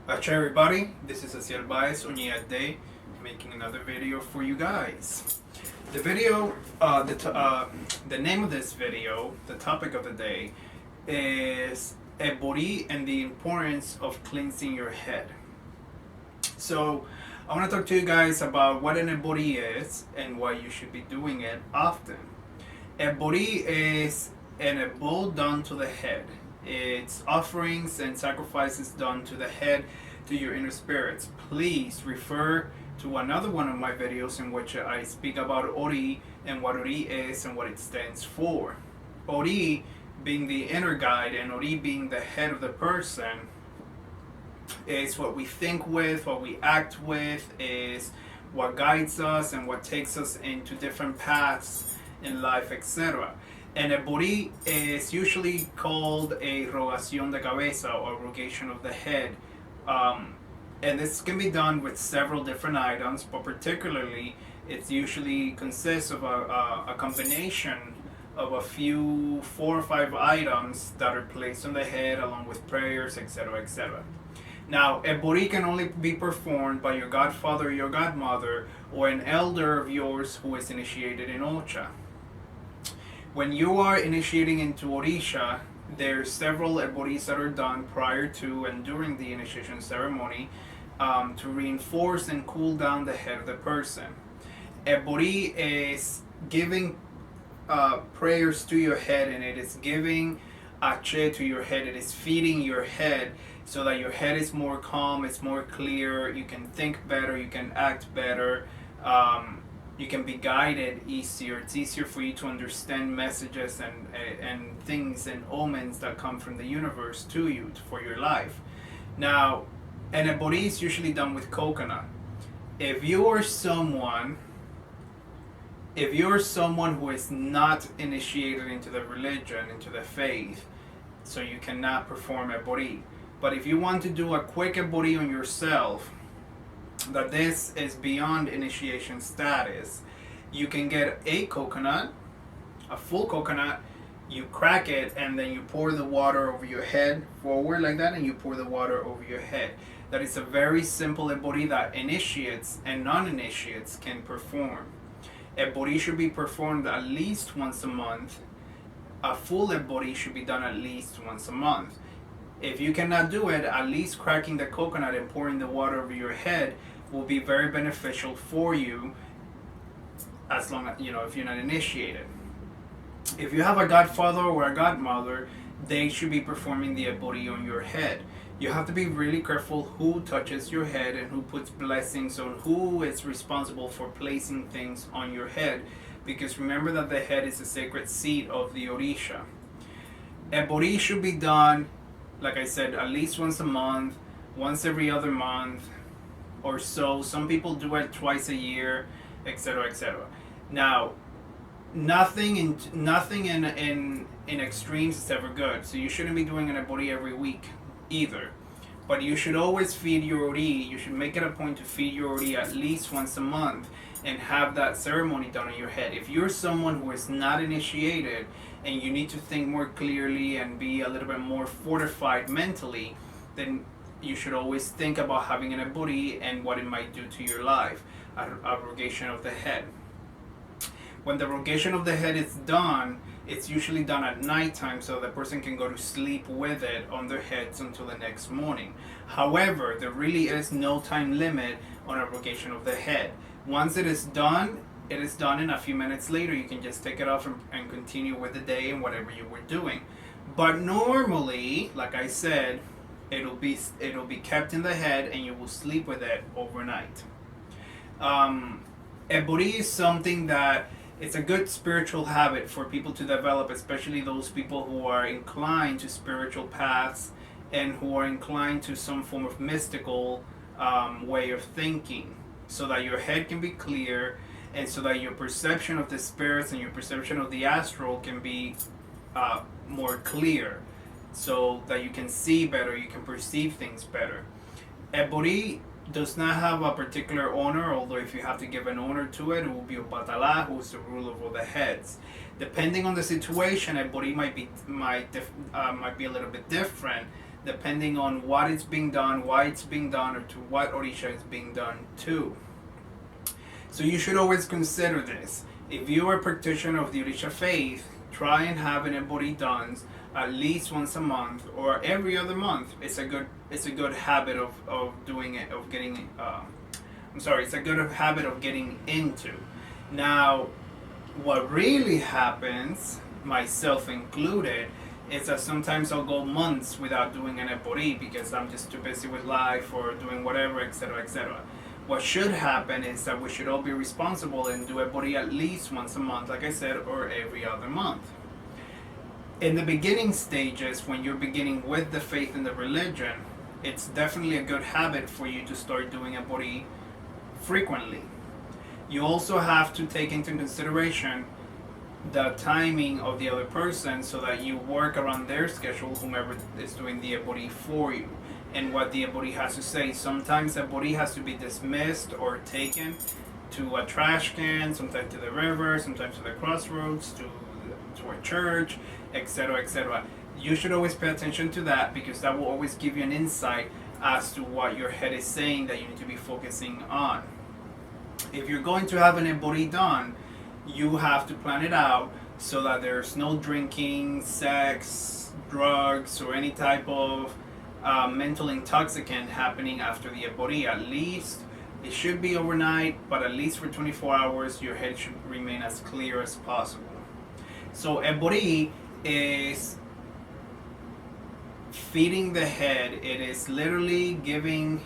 Hi everybody, this is Asiel Baez Day, making another video for you guys. The video, the name of this video, the topic of the day is Ebori and the importance of cleansing your head. So I want to talk to you guys about what an Ebori is and why you should be doing it often. Ebori is an ebo done to the head. It's offerings and sacrifices done to the head, to your inner spirits. Please refer to another one of my videos in which I speak about Ori and what Ori is and what it stands for. Ori being the inner guide and Ori being the head of the person is what we think with, what we act with, is what guides us and what takes us into different paths in life, etc. And Ebori is usually called a rogation de cabeza or rogation of the head. And this can be done with several different items, but particularly it usually consists of a combination of a few 4 or 5 items that are placed on the head along with prayers, etc., etc. Now, Ebori can only be performed by your godfather or your godmother or an elder of yours who is initiated in Ocha. When you are initiating into Orisha, there's several Eboris that are done prior to and during the initiation ceremony to reinforce and cool down the head of the person. Ebori is giving prayers to your head, and it is giving ache to your head. It is feeding your head so that your head is more calm, it's more clear, you can think better, you can act better. You can be guided easier. It's easier for you to understand messages and things and omens that come from the universe to you for your life. Now, an Ebori is usually done with coconut. If you're someone who is not initiated into the religion, into the faith, so you cannot perform Ebori. But if you want to do a quick Ebori on yourself, that this is beyond initiation status, you can get a coconut, a full coconut, you crack it, and then you pour the water over your head forward like that, and you pour the water over your head. That is a very simple Ebori that initiates and non-initiates can perform. Ebori should be performed at least once a month. A full Ebori should be done at least once a month. If you cannot do it, at least cracking the coconut and pouring the water over your head will be very beneficial for you, as long as, if you're not initiated. If you have a godfather or a godmother, they should be performing the Ebori on your head. You have to be really careful who touches your head and who puts blessings on, who is responsible for placing things on your head, because remember that the head is the sacred seat of the Orisha. Ebori should be done, like I said, at least once a month, once every other month or so. Some people do it twice a year, etc., etc. Now, nothing in extremes is ever good. So you shouldn't be doing an Ebori every week either. But you should always feed your Ori. You should make it a point to feed your Ori at least once a month and have that ceremony done on your head. If you're someone who is not initiated and you need to think more clearly and be a little bit more fortified mentally, then you should always think about having an Ebori and what it might do to your life, a rogation of the head. When the rogation of the head is done, it's usually done at nighttime so the person can go to sleep with it on their heads until the next morning. However, there really is no time limit on a rogation of the head. Once it is done, and a few minutes later you can just take it off and continue with the day and whatever you were doing. But normally, like I said, it'll be kept in the head and you will sleep with it overnight. Ebori is something that it's a good spiritual habit for people to develop, especially those people who are inclined to spiritual paths and who are inclined to some form of mystical way of thinking, so that your head can be clear and so that your perception of the spirits and your perception of the astral can be more clear, so that you can see better, you can perceive things better. Ebori does not have a particular owner, although if you have to give an owner to it, it will be a Batala, who is the ruler of all the heads. Depending on the situation, Ebori might be a little bit different depending on what is being done, why it's being done, or to what orisha is being done to. So you should always consider this. If you are a practitioner of the orisha faith, try and have an ebori done at least once a month or every other month. It's a good habit of doing it, of getting it's a good habit of getting into. Now, what really happens, myself included, is that sometimes I'll go months without doing an ebori because I'm just too busy with life or doing whatever, etc., etc. What should happen is that we should all be responsible and do ebori at least once a month, like I said, or every other month. In the beginning stages, when you're beginning with the faith and the religion, it's definitely a good habit for you to start doing ebori frequently. You also have to take into consideration the timing of the other person so that you work around their schedule, whomever is doing the ebori for you, and what the ebori has to say. Sometimes ebori has to be dismissed or taken to a trash can, sometimes to the river, sometimes to the crossroads, to a church, etc., etc. You should always pay attention to that because that will always give you an insight as to what your head is saying that you need to be focusing on. If you're going to have an ebori done, you have to plan it out so that there's no drinking, sex, drugs, or any type of mental intoxicant happening after the ebori. At least it should be overnight, but at least for 24 hours your head should remain as clear as possible. So ebori is feeding the head. It is literally giving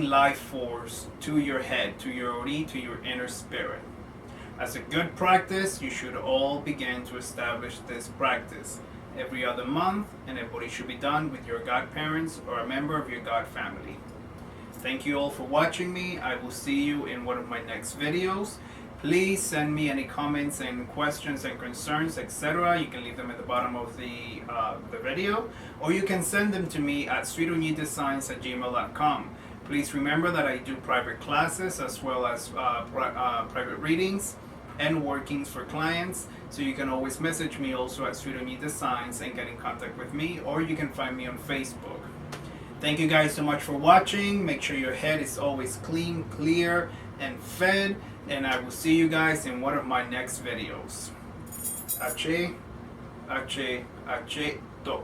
life force to your head, to your ori, to your inner spirit. As a good practice, you should all begin to establish this practice every other month, and ebori should be done with your godparents or a member of your god family. Thank you all for watching me. I will see you in one of my next videos. Please send me any comments and questions and concerns, etc. You can leave them at the bottom of the video, or you can send them to me at sweetunidesigns@gmail.com. Please remember that I do private classes as well as private readings and workings for clients, so you can always message me also at sweetunidesigns and get in contact with me, or you can find me on Facebook. Thank you guys so much for watching. Make sure your head is always clean, clear, and fed, and I will see you guys in one of my next videos. Ache, ache, ache, to.